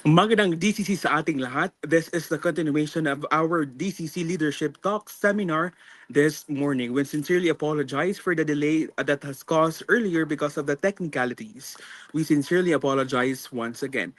Magandang DCC sa ating lahat. This is the continuation of our DCC Leadership Talk seminar this morning. We sincerely apologize for the delay that has caused earlier because of the technicalities. We sincerely apologize once again.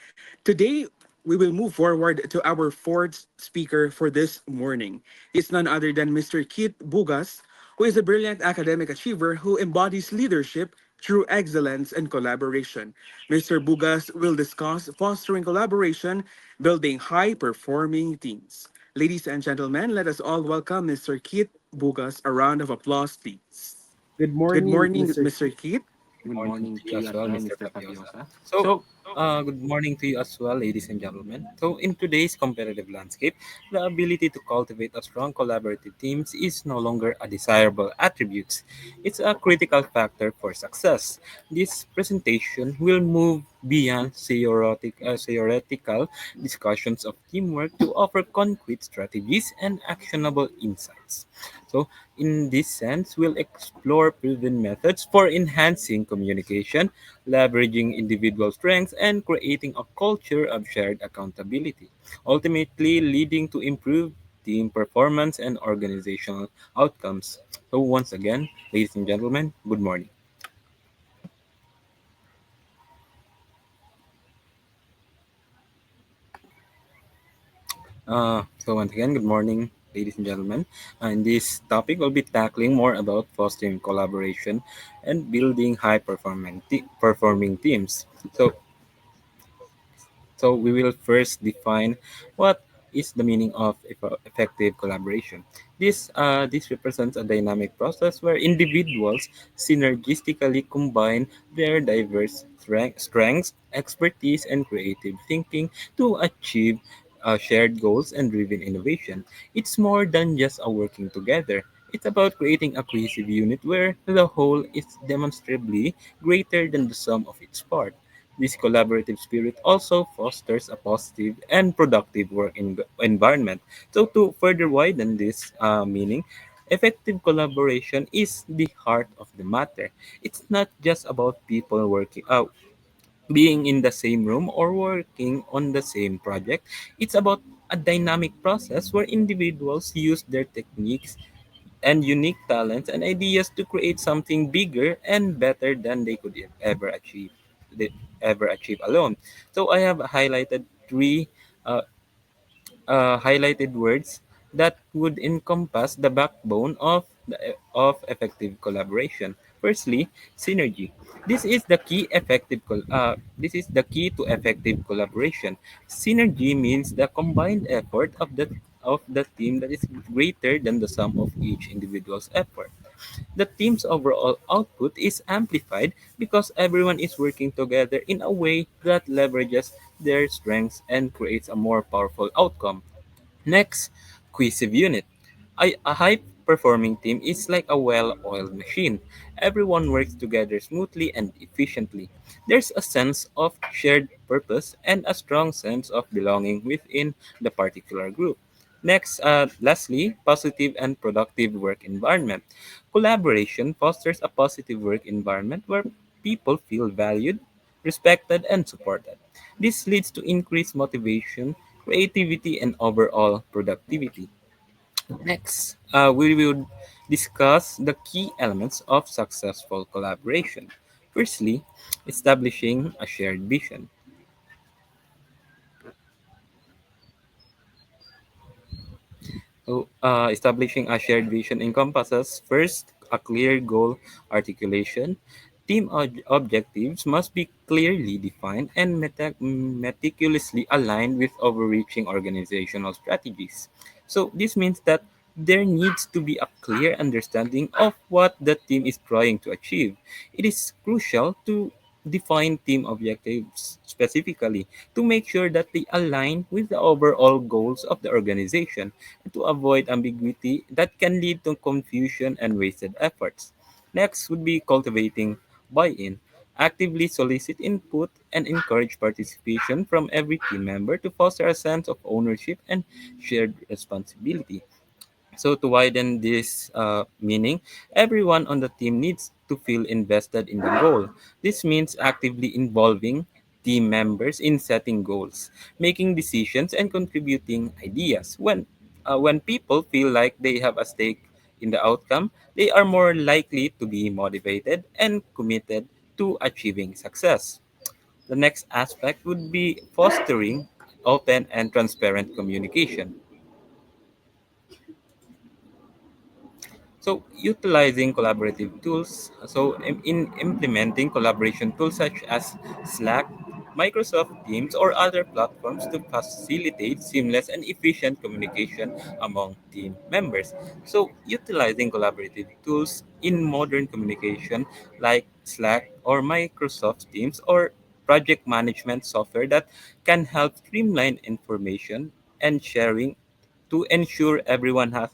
Today, we will move forward to our fourth speaker for this morning. He's none other than Mr. Keith Bugas, who is a brilliant academic achiever who embodies leadership through excellence and collaboration. Mr. Bugas will discuss fostering collaboration, building high performing teams. Ladies and gentlemen, let us all welcome Mr. Keith Bugas. A round of applause, please. Good Good morning, morning, Mr. Mr. Keith. Good Morning morning to to you you as as well, well, Mr. Mr. Tapiosa. Tapiosa. So, Good morning to you as well, ladies and gentlemen. So, in today's competitive landscape, the ability to cultivate a strong collaborative teams is no longer a desirable attribute. It's a critical factor for success. This presentation will move beyond theoretical discussions of teamwork to offer concrete strategies and actionable insights. So, in this sense, we'll explore proven methods for enhancing communication, leveraging individual strengths, and creating a culture of shared accountability, ultimately leading to improved team performance and organizational outcomes. So, once again, ladies and gentlemen, good morning. Once again, good morning, ladies and gentlemen. In this topic, we'll be tackling more about fostering collaboration and building high performing teams. So we will first define what is the meaning of effective collaboration. This represents a dynamic process where individuals synergistically combine their diverse strengths, expertise, and creative thinking to achieve shared goals and driven innovation. It's more than just a working together. It's about creating a cohesive unit where the whole is demonstrably greater than the sum of its parts. This collaborative spirit also fosters a positive and productive environment. So, to further widen this meaning, effective collaboration is the heart of the matter. It's not just about people being in the same room or working on the same project. It's about a dynamic process where individuals use their techniques and unique talents and ideas to create something bigger and better than they could they ever achieve alone. So I have highlighted three uh, highlighted words that would encompass the backbone of effective collaboration. Firstly, synergy. This is the key to effective collaboration. Synergy means the combined effort of the team that is greater than the sum of each individual's effort. The team's overall output is amplified because everyone is working together in a way that leverages their strengths and creates a more powerful outcome. Next, cohesive unit. A high performing team is like a well oiled machine. Everyone works together smoothly and efficiently. There's a sense of shared purpose and a strong sense of belonging within the particular group. Lastly, positive and productive work environment. Collaboration fosters a positive work environment where people feel valued, respected, and supported. This leads to increased motivation, creativity, and overall productivity. Next, we will discuss the key elements of successful collaboration. Firstly, establishing a shared vision. Establishing a shared vision encompasses first a clear goal articulation. Objectives must be clearly defined and meticulously aligned with overreaching organizational strategies. So, this means that there needs to be a clear understanding of what the team is trying to achieve. It is crucial to define team objectives specifically to make sure that they align with the overall goals of the organization and to avoid ambiguity that can lead to confusion and wasted efforts. Next would be cultivating buy in. Actively solicit input and encourage participation from every team member to foster a sense of ownership and shared responsibility. So, to widen this meaning, everyone on the team needs to feel invested in the goal. This means actively involving team members in setting goals, making decisions, and contributing ideas. When people feel like they have a stake in the outcome, they are more likely to be motivated and committed to achieving success. The next aspect would be fostering open and transparent communication. So, utilizing collaborative tools. So, in implementing collaboration tools such as Slack, Microsoft Teams, or other platforms to facilitate seamless and efficient communication among team members. So, utilizing collaborative tools in modern communication like Slack or Microsoft Teams or project management software that can help streamline information and sharing to ensure everyone has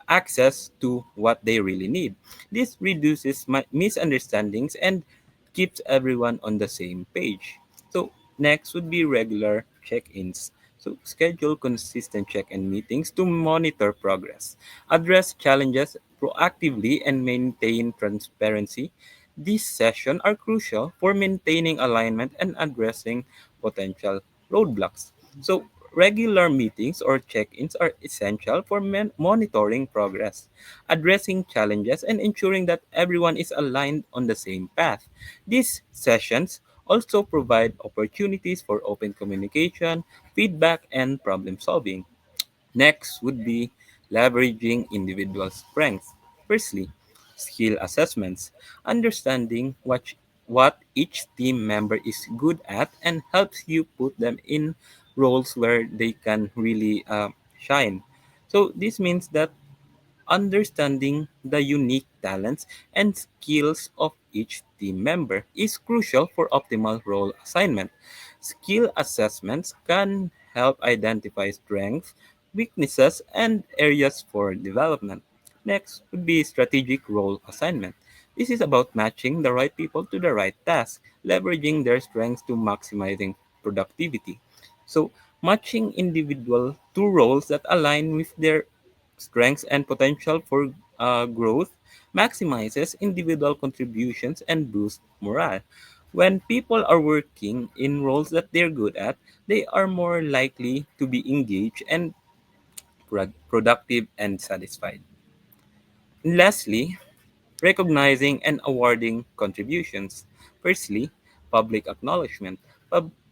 access to what they really need. This reduces misunderstandings and keeps everyone on the same page. So, next would be regular check ins. So, schedule consistent check in meetings to monitor progress, address challenges proactively, and maintain transparency. These sessions are crucial for maintaining alignment and addressing potential roadblocks. So, regular meetings or check ins are essential for monitoring progress, addressing challenges, and ensuring that everyone is aligned on the same path. These sessions also provide opportunities for open communication, feedback, and problem solving. Next would be leveraging individual strengths. Firstly, skill assessments, understanding what each team member is good at and helps you put them in roles where they can really shine. So this means that understanding the unique talents and skills of each team member is crucial for optimal role assignment. Skill assessments can help identify strengths, weaknesses, and areas for development. Next would be strategic role assignment. This is about matching the right people to the right task, leveraging their strengths to maximizing productivity. So, matching individual to roles that align with their strengths and potential for growth maximizes individual contributions and boosts morale. When people are working in roles that they're good at, they are more likely to be engaged and productive and satisfied. And lastly, recognizing and awarding contributions. Firstly, public acknowledgement.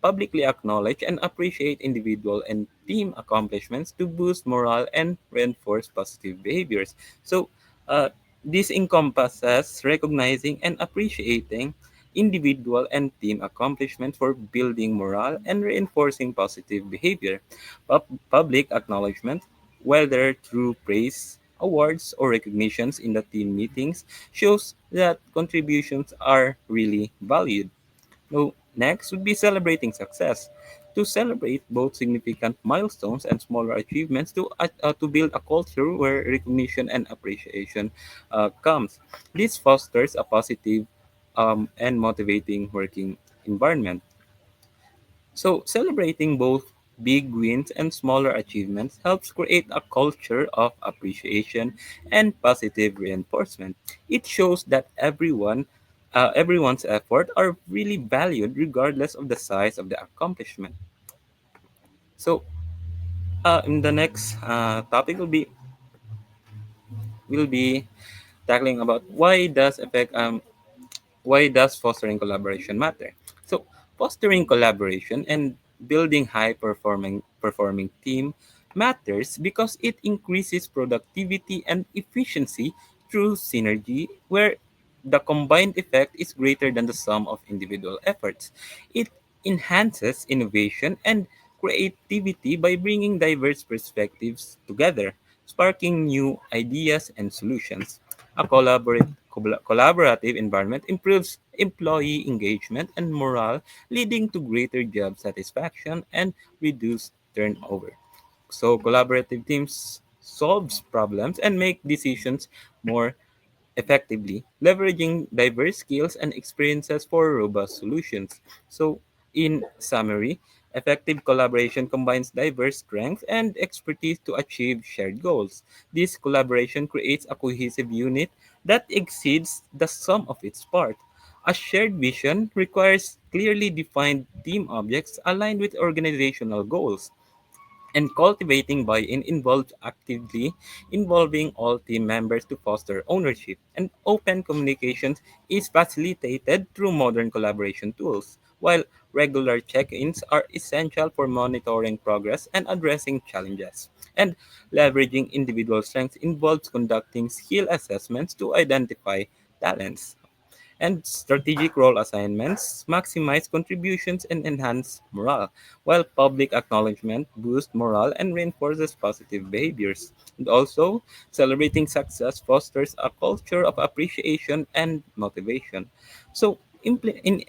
Publicly acknowledge and appreciate individual and team accomplishments to boost morale and reinforce positive behaviors. So, uh, this encompasses recognizing and appreciating individual and team accomplishments for building morale and reinforcing positive behavior. Public acknowledgement, whether through praise, awards, or recognitions in the team meetings, shows that contributions are really valued. Now, next would be celebrating success. To celebrate both significant milestones and smaller achievements to build a culture where recognition and appreciation comes. This fosters a positive and motivating working environment. So, celebrating both big wins and smaller achievements helps create a culture of appreciation and positive reinforcement. It shows that everyone's effort are really valued regardless of the size of the accomplishment. So, in the next topic will be tackling about why does fostering collaboration matter? So, fostering collaboration and building high performing team matters because it increases productivity and efficiency through synergy where the combined effect is greater than the sum of individual efforts. It enhances innovation and creativity by bringing diverse perspectives together, sparking new ideas and solutions. A collaborative environment improves employee engagement and morale, leading to greater job satisfaction and reduced turnover. So collaborative teams solves problems and make decisions more effectively, leveraging diverse skills and experiences for robust solutions. So, in summary, effective collaboration combines diverse strengths and expertise to achieve shared goals. This collaboration creates a cohesive unit that exceeds the sum of its parts, A shared vision requires clearly defined team objects aligned with organizational goals. And cultivating buy-in involves actively involving all team members to foster ownership, and open communications is facilitated through modern collaboration tools, while regular check-ins are essential for monitoring progress and addressing challenges. And leveraging individual strengths involves conducting skill assessments to identify talents, and strategic role assignments maximize contributions and enhance morale, while public acknowledgement boosts morale and reinforces positive behaviors. And also, celebrating success fosters a culture of appreciation and motivation. So, in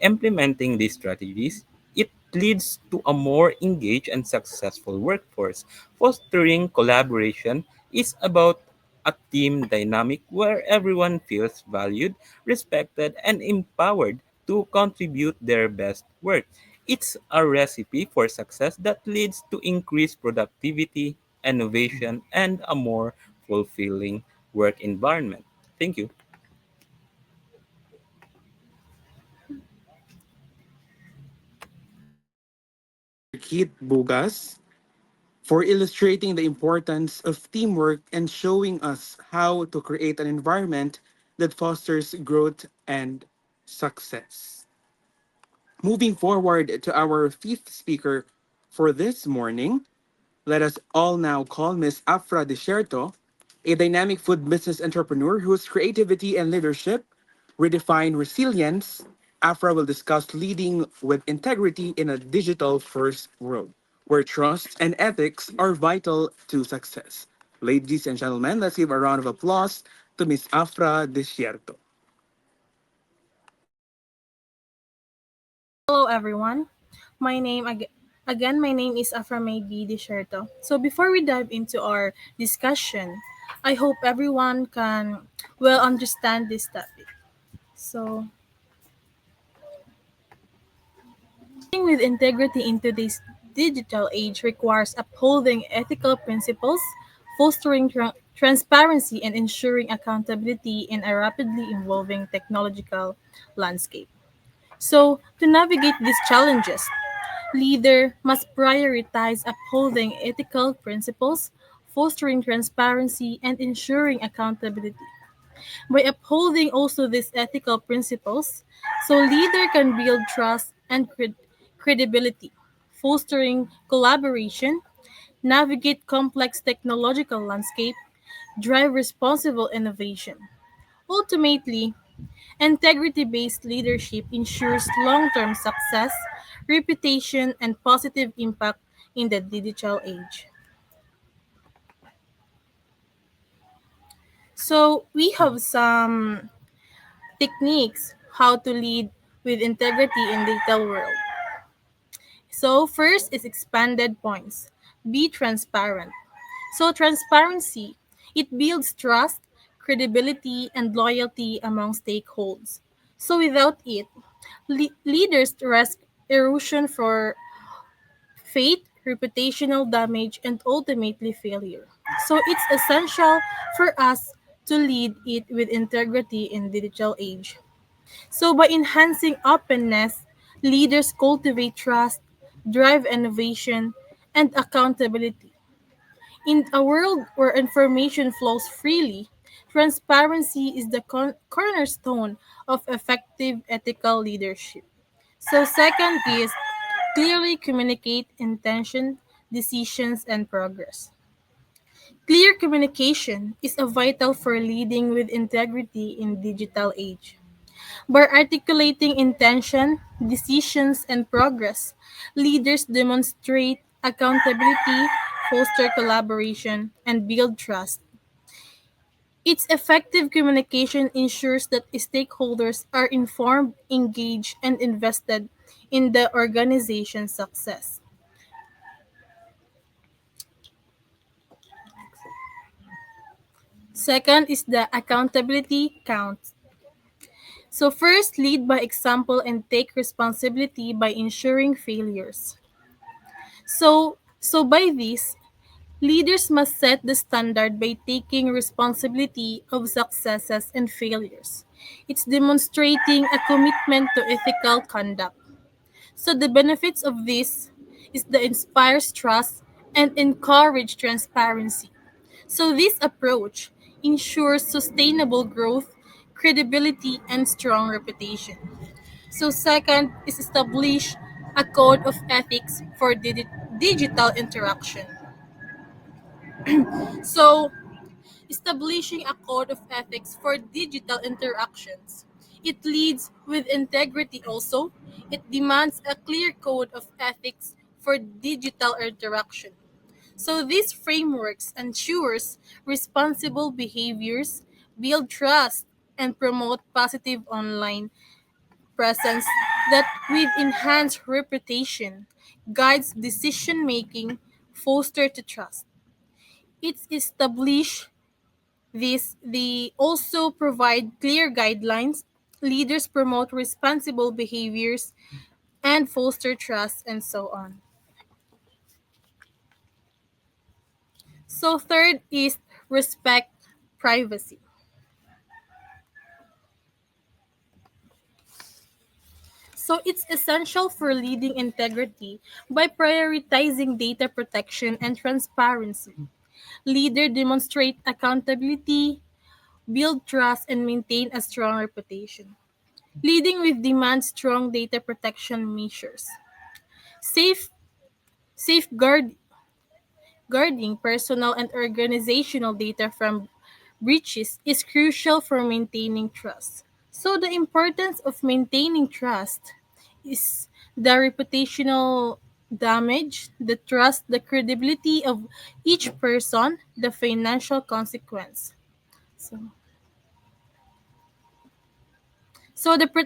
implementing these strategies, it leads to a more engaged and successful workforce. Fostering collaboration is about a team dynamic where everyone feels valued, respected, and empowered to contribute their best work. It's a recipe for success that leads to increased productivity, innovation, and a more fulfilling work environment. Thank you. Thank you, Mr. Keith Bugas, for illustrating the importance of teamwork and showing us how to create an environment that fosters growth and success. Moving forward to our fifth speaker for this morning, let us all now call Miss Afra Desierto, a dynamic food business entrepreneur whose creativity and leadership redefine resilience. Afra will discuss leading with integrity in a digital first world where trust and ethics are vital to success. Ladies and gentlemen, let's give a round of applause to Miss Afra Desierto. Hello everyone. My name is Aframedi Desherto. So before we dive into our discussion, I hope everyone can well understand this topic. So, leading with integrity in today's digital age requires upholding ethical principles, fostering transparency, and ensuring accountability in a rapidly evolving technological landscape. So, to navigate these challenges, leader must prioritize upholding ethical principles, fostering transparency, and ensuring accountability. By upholding also these ethical principles, so leader can build trust and credibility, fostering collaboration, navigate complex technological landscape, drive responsible innovation. Ultimately, integrity based leadership ensures long term success, reputation, and positive impact in the digital age. So, we have some techniques how to lead with integrity in digital world. So, first is expanded points. Be transparent. So, transparency, it builds trust, credibility, and loyalty among stakeholders. So, without it, leaders risk erosion for faith, reputational damage, and ultimately failure. So it's essential for us to lead it with integrity in digital age. So by enhancing openness, leaders cultivate trust, drive innovation, and accountability. In a world where information flows freely, transparency is the cornerstone of effective ethical leadership. So, second is clearly communicate intention, decisions, and progress. Clear communication is a vital for leading with integrity in digital age. By articulating intention, decisions, and progress, leaders demonstrate accountability, foster collaboration, and build trust. Its effective communication ensures that stakeholders are informed, engaged, and invested in the organization's success. Second is the accountability count. So first, lead by example and take responsibility by ensuring failures. So by this, Leaders must set the standard by taking responsibility of successes and failures. It's demonstrating a commitment to ethical conduct. So the benefits of this is the inspires trust and encourage transparency. So this approach ensures sustainable growth, credibility, and strong reputation. So second is establish a code of ethics for digital interaction. So establishing a code of ethics for digital interactions. It leads with integrity also. It demands a clear code of ethics for digital interaction. So these frameworks ensures responsible behaviors, build trust, and promote positive online presence that with enhanced reputation, guides decision making, foster to trust. It's established this they also provide clear guidelines, leaders promote responsible behaviors and foster trust and so on. So third is respect privacy. So it's essential for leading integrity by prioritizing data protection and transparency. Leader demonstrate accountability, build trust and maintain a strong reputation. Leading with demand strong data protection measures. Safe safeguard guarding personal and organizational data from breaches is crucial for maintaining trust. So the importance of maintaining trust is the reputational damage, the trust, the credibility of each person, the financial consequence. So, so the pro-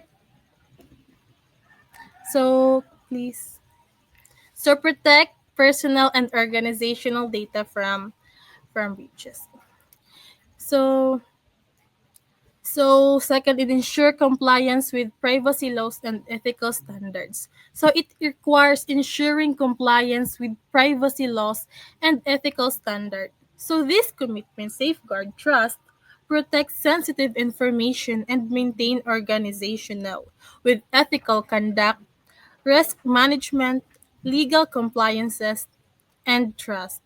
so please so protect personal and organizational data from breaches. So second, it ensure compliance with privacy laws and ethical standards. So it requires ensuring compliance with privacy laws and ethical standards. So this commitment safeguard trust, protect sensitive information, and maintain organizational with ethical conduct, risk management, legal compliances, and trust.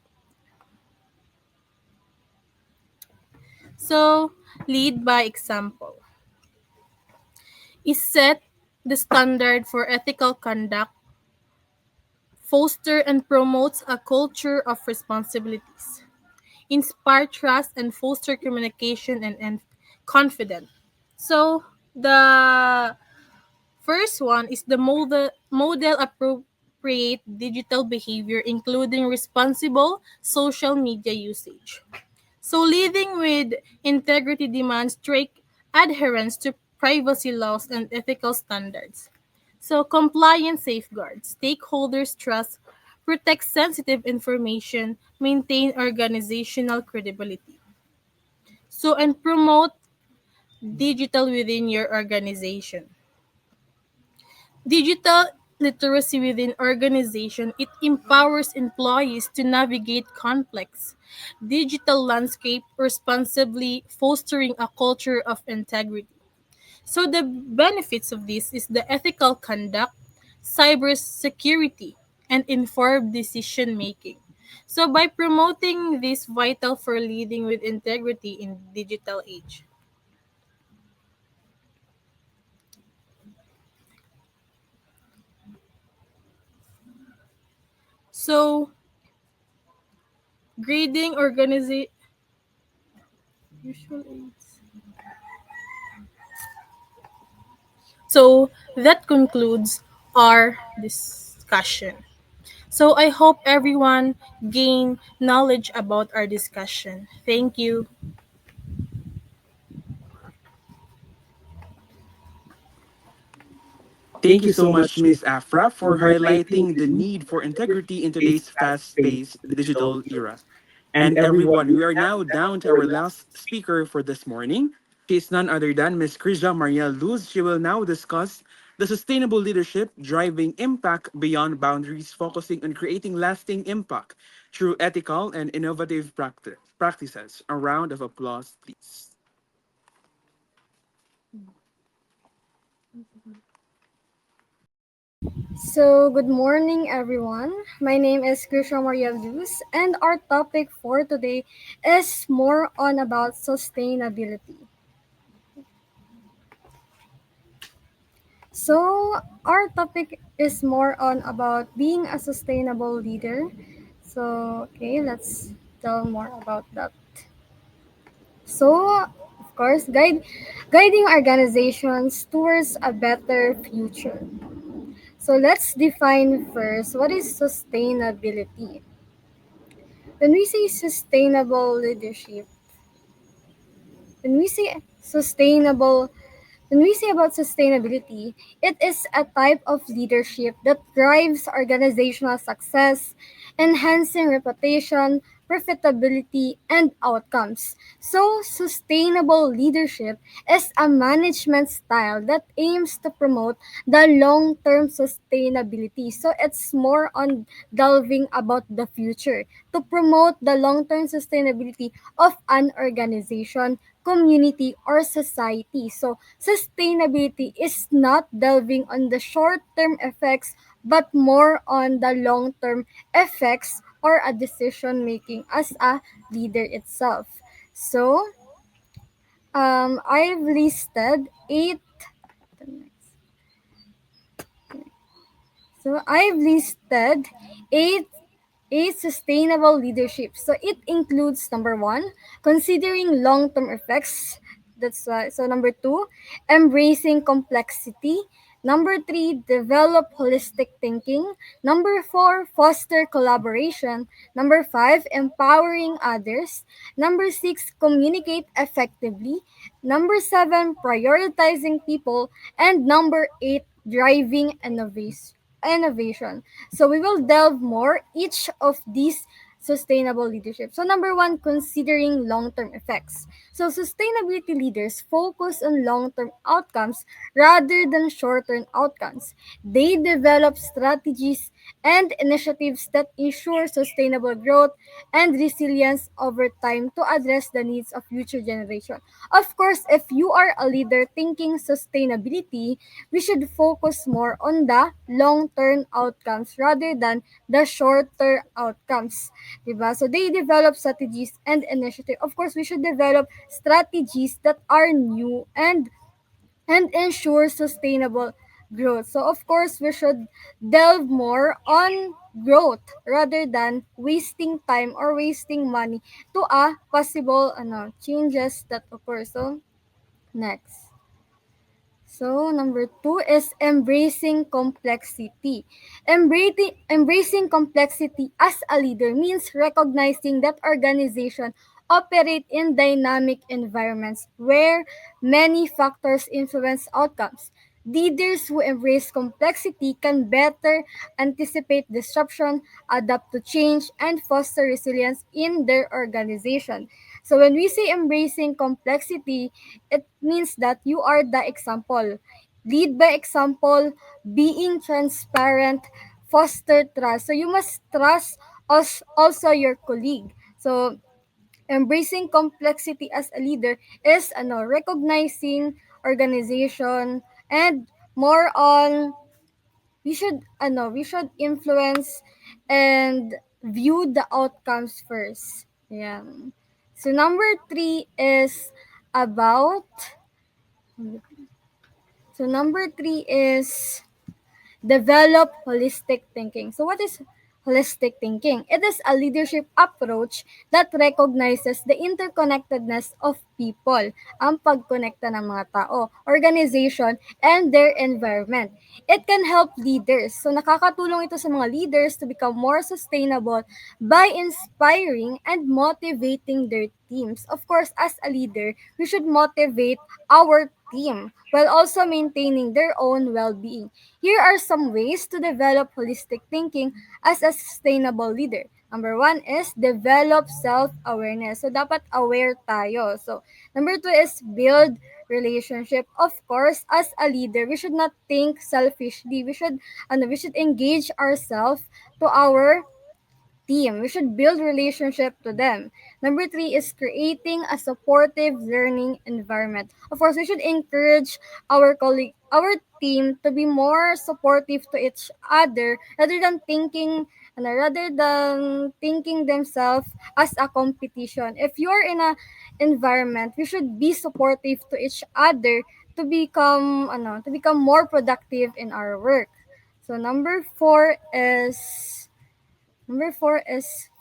So lead by example. Is set the standard for ethical conduct, foster and promotes a culture of responsibilities, inspire trust and foster communication and confidence. So the first one is the model appropriate digital behavior including responsible social media usage. So leading with integrity demands strict adherence to privacy laws and ethical standards. So compliance safeguards, stakeholders trust, protect sensitive information, maintain organizational credibility. So and promote digital within your organization. Digital literacy within organization, it empowers employees to navigate complex digital landscape responsibly, fostering a culture of integrity. So the benefits of this is the ethical conduct, cybersecurity, and informed decision making. So by promoting this vital for leading with integrity in digital age. So grading organization usual aids. So that concludes our discussion. So I hope everyone gain knowledge about our discussion. Thank you. Thank you so much, Miss Afra, for highlighting the need for integrity in today's fast paced digital era. And everyone, we are now down to our last speaker for this morning. She is none other than Miss Krija Maria Luz. She will now discuss The sustainable leadership driving impact beyond boundaries, focusing on creating lasting impact through ethical and innovative practices. A round of applause, please. So, good morning, everyone. My name is Krisha Maria Luz, and our topic for today is more on about sustainability. So, our topic is more on about being a sustainable leader. So, okay, let's tell more about that. So, of course, guiding organizations towards a better future. So, let's define first what is sustainability. When we say sustainable leadership, when we say sustainable when we say about sustainability, it is a type of leadership that drives organizational success, enhancing reputation, profitability, and outcomes. So, sustainable leadership is a management style that aims to promote the long term sustainability. So, it's more on delving about the future to promote the long term sustainability of an organization, community, or society. So, sustainability is not delving on the short term effects but more on the long term effects or a decision making as a leader itself. So, I've listed I've listed eight sustainable leadership. So it includes number one, considering long-term effects. That's so number two, embracing complexity. Number three, develop holistic thinking. Number four, foster collaboration. Number five, empowering others. Number six, communicate effectively. Number seven, prioritizing people. And number eight, driving innovation. So we will delve more each of these sustainable leadership. So number one, considering long-term effects. So sustainability leaders focus on long-term outcomes rather than short-term outcomes. They develop strategies and initiatives that ensure sustainable growth and resilience over time to address the needs of future generations. Of course, if you are a leader thinking sustainability, we should focus more on the long-term outcomes rather than the short-term outcomes. Diba? So they develop strategies and initiative. Of course, we should develop strategies that are new and ensure sustainable growth. So of course, we should delve more on growth rather than wasting time or wasting money to a possible changes that occur. So next. So, number two is embracing complexity. Embracing complexity as a leader means recognizing that organization operate in dynamic environments where many factors influence outcomes. Leaders who embrace complexity can better anticipate disruption, adapt to change, and foster resilience in their organization. So, when we say embracing complexity, it means that you are the example. Lead by example, being transparent, foster trust. So, you must trust us, also your colleague. So, embracing complexity as a leader is recognizing organization and more on we should influence and view the outcomes first. Yeah. So number three is about number three is develop holistic thinking. So, what is holistic thinking? It is a leadership approach that recognizes the interconnectedness of people, ang pagkonekta ng mga tao, organization, and their environment. It can help leaders. So, nakakatulong ito sa mga leaders to become more sustainable by inspiring and motivating their teams. Of course, as a leader, we should motivate our team while also maintaining their own well-being. Here are some ways to develop holistic thinking as a sustainable leader. Number one is develop self-awareness. So, dapat aware tayo. So, Number two is build relationship. Of course, as a leader, we should not think selfishly. We should engage ourselves to our team. We should build relationship to them. Number three is creating a supportive learning environment. Of course, we should encourage our team to be more supportive to each other rather than thinking themselves as a competition. If you're in a environment, we should be supportive to each other to become more productive in our work. So number four is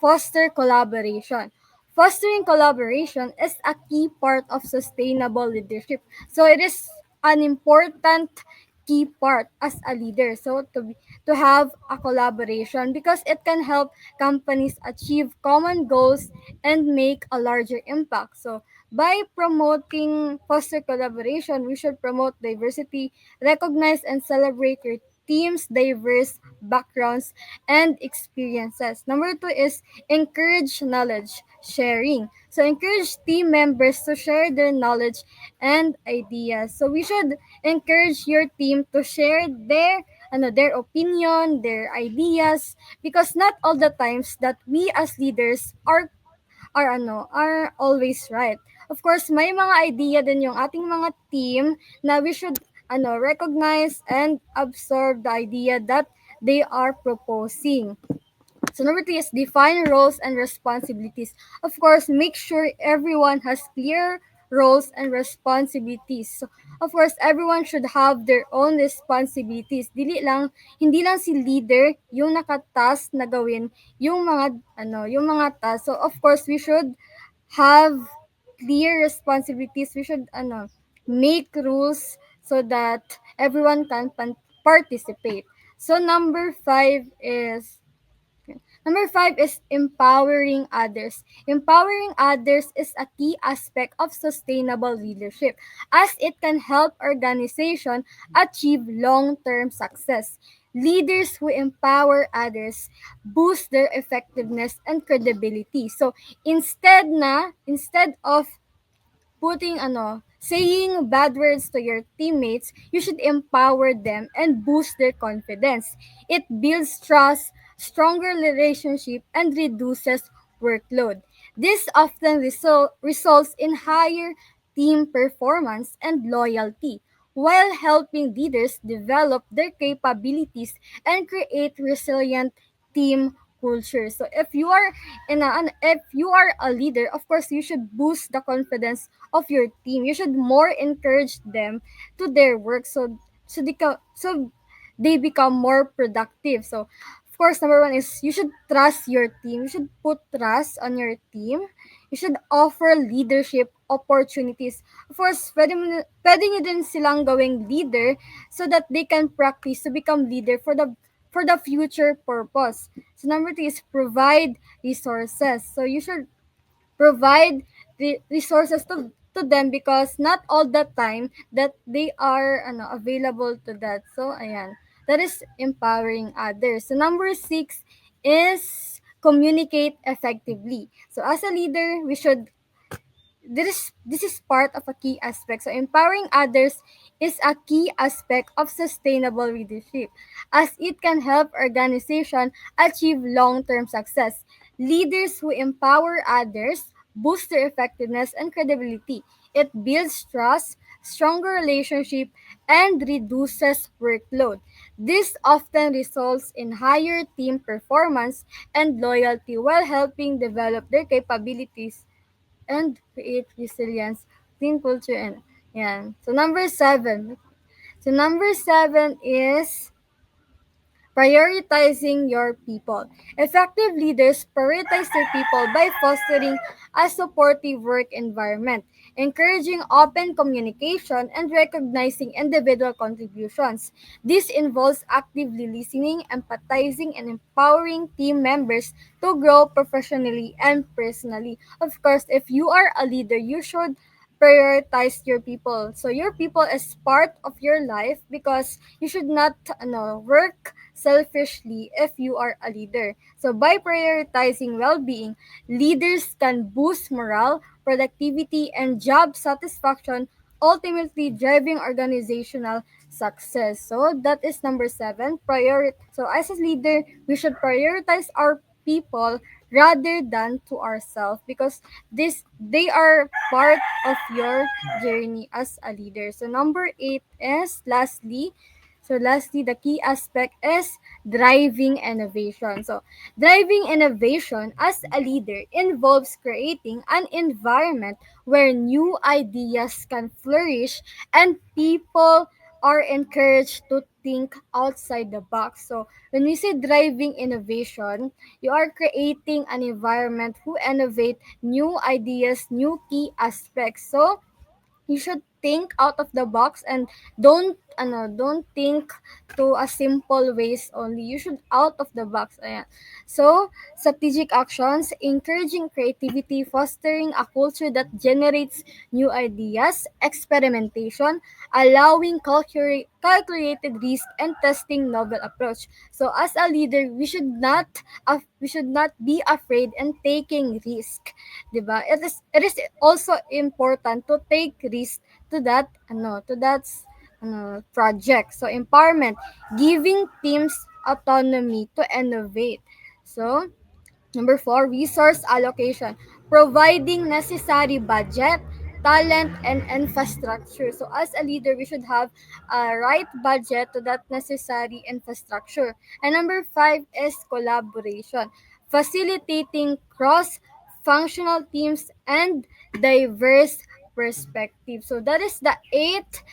foster collaboration. Fostering collaboration is a key part of sustainable leadership. So it is an important key part as a leader. So to have a collaboration because it can help companies achieve common goals and make a larger impact. So by promoting foster collaboration, we should promote diversity, recognize and celebrate your team's diverse backgrounds and experiences. Number two is encourage knowledge sharing. So encourage team members to share their knowledge and ideas. So we should encourage your team to share their opinion, their ideas because not all the times that we as leaders are always right. Of course, may mga idea din yung ating mga team na we should recognize and absorb the idea that they are proposing. So number three is define roles and responsibilities. Of course, make sure everyone has clear roles and responsibilities. So, of course, everyone should have their own responsibilities. Hindi lang si leader yung nakatask na gawin yung mga task. So, of course, we should have clear responsibilities. We should make rules so that everyone can participate. So number five is empowering others. Empowering others is a key aspect of sustainable leadership as it can help organization achieve long-term success. Leaders who empower others boost their effectiveness and credibility. So instead of saying bad words to your teammates, you should empower them and boost their confidence. It builds trust, stronger relationship, and reduces workload. This often results in higher team performance and loyalty, while helping leaders develop their capabilities and create resilient team culture. So if you are a leader, of course you should boost the confidence of your team. You should more encourage them to their work so they become more productive. So of course number one is you should trust your team. You should put trust on your team. You should offer leadership opportunities. Of course, pwede nyo din silang gawing leader so that they can practice to become leader for the future purpose. So number three is provide resources. So you should provide the resources to them because not all the time that they are available to that. So ayan, that is empowering others. So number six is communicate effectively. So as a leader, we should this is part of a key aspect. So empowering others is a key aspect of sustainable leadership as it can help organization achieve long-term success. Leaders who empower others boost their effectiveness and credibility. It builds trust, stronger relationship, and reduces workload. This often results in higher team performance and loyalty while helping develop their capabilities and create resilience, team culture, and yan. So number seven. So number seven is prioritizing your people. Effective leaders prioritize their people by fostering a supportive work environment, encouraging open communication, and recognizing individual contributions. This involves actively listening, empathizing, and empowering team members to grow professionally and personally. Of course, if you are a leader, you should prioritize your people. So your people is part of your life because you should not work selfishly if you are a leader. So by prioritizing well-being, leaders can boost morale, productivity, and job satisfaction, ultimately driving organizational success. So that is number 7. So as a leader, we should prioritize our people rather than to ourselves because this they are part of your journey as a leader. So number 8 is lastly, the key aspect is driving innovation. So, driving innovation as a leader involves creating an environment where new ideas can flourish and people are encouraged to think outside the box. So, when we say driving innovation, you are creating an environment who innovate new ideas, new key aspects. So, you should think out of the box and don't think to a simple ways only. You should out of the box. Ayan. So strategic actions, encouraging creativity, fostering a culture that generates new ideas, experimentation, allowing calculated risk, and testing novel approach. So as a leader, we should not be afraid in taking risk, 'di ba? It is also important to take risk to that project. So empowerment, giving teams autonomy to innovate. So number 4, resource allocation, providing necessary budget, talent, and infrastructure. So as a leader, we should have a right budget to that necessary infrastructure. And number 5 is collaboration, facilitating cross-functional teams and diverse perspective. So that is the eight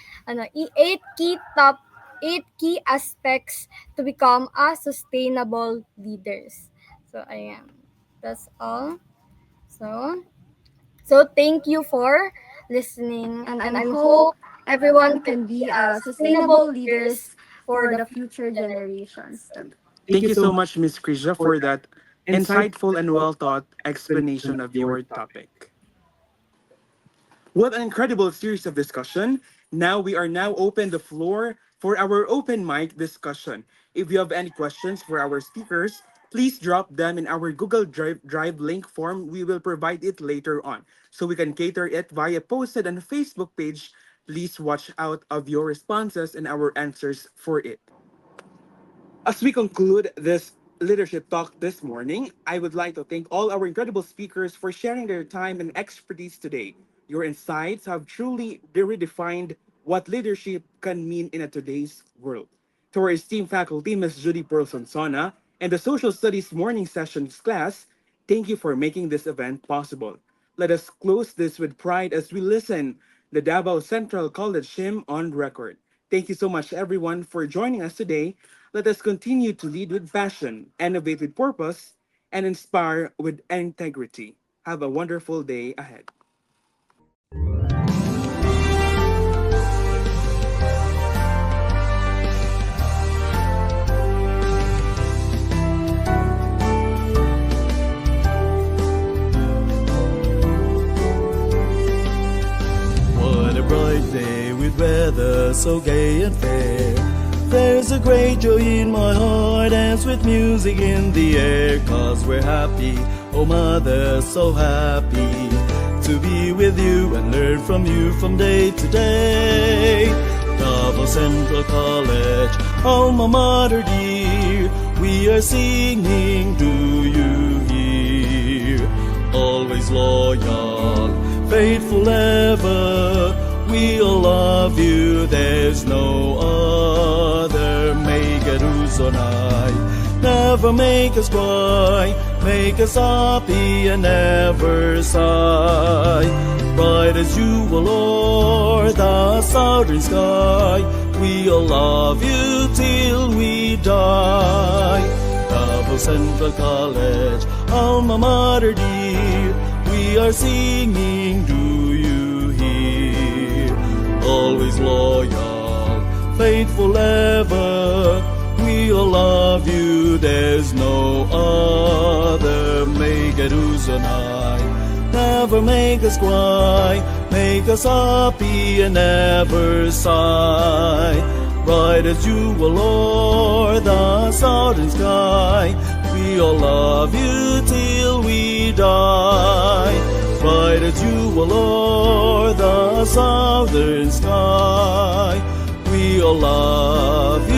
key aspects to become a sustainable leaders. So ayan. That's all. So thank you for listening, and I hope everyone can be sustainable leaders for the future generations. Thank you so much, Miss Krisha, for that insightful and well thought explanation of your topic. What an incredible series of discussion. Now we are now open the floor for our open mic discussion. If you have any questions for our speakers, please drop them in our Google Drive link form. We will provide it later on so we can cater it via posted on the Facebook page. Please watch out of your responses and our answers for it. As we conclude this leadership talk this morning, I would like to thank all our incredible speakers for sharing their time and expertise today. Your insights have truly redefined what leadership can mean in today's world. To our esteemed faculty, Ms. Judy Pearlson-Sona, and the Social Studies Morning Sessions class, thank you for making this event possible. Let us close this with pride as we listen the Davao Central College hymn on record. Thank you so much, everyone, for joining us today. Let us continue to lead with passion, innovate with purpose, and inspire with integrity. Have a wonderful day ahead. What a bright day with weather so gay and fair. There's a great joy in my heart as with music in the air. 'Cause we're happy, oh mother, so happy to be with you and learn from you from day to day. Davao Central College, alma mater dear, we are singing, do you hear? Always loyal, faithful ever, we all love you, there's no other. Make it Uzonai, never make us cry, make us happy and never sigh. Bright as you, O Lord, the southern sky, we all love you till we die. Davao Central College, alma mater dear, we are singing, do you hear? Always loyal, faithful ever, we all love you, there's no other. Make it Uzonai, never make us cry, Make us happy and never sigh. Bright as you will o'er the southern sky. We all love you till we die. Bright as you will o'er the southern sky. We all love you